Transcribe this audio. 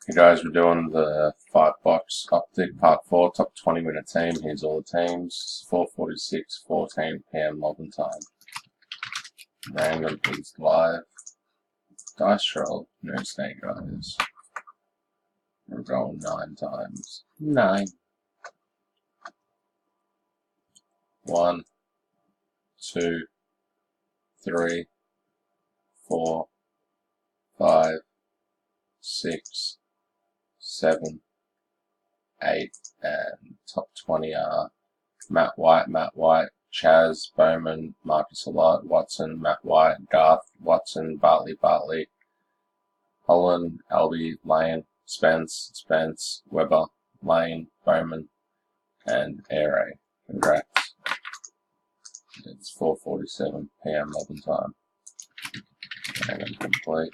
You guys, we're doing the 5-box optic part 4, top 20-minute team. Here's all the teams. 4:46, 14 PM Melbourne time. Random is live. Dice roll, no snake guys. We're going 9 times. 9. 1, 2, 3, 4, 5, 6, 7, 8, and top 20 are Matt White, Chaz, Bowman, Marcus Allott, Watson, Matt White, Garth, Watson, Bartley, Holland, Albie, Lane, Spence, Weber, Lane, Bowman, and Air. Congrats. It's 4:47 PM Melbourne time. And complete.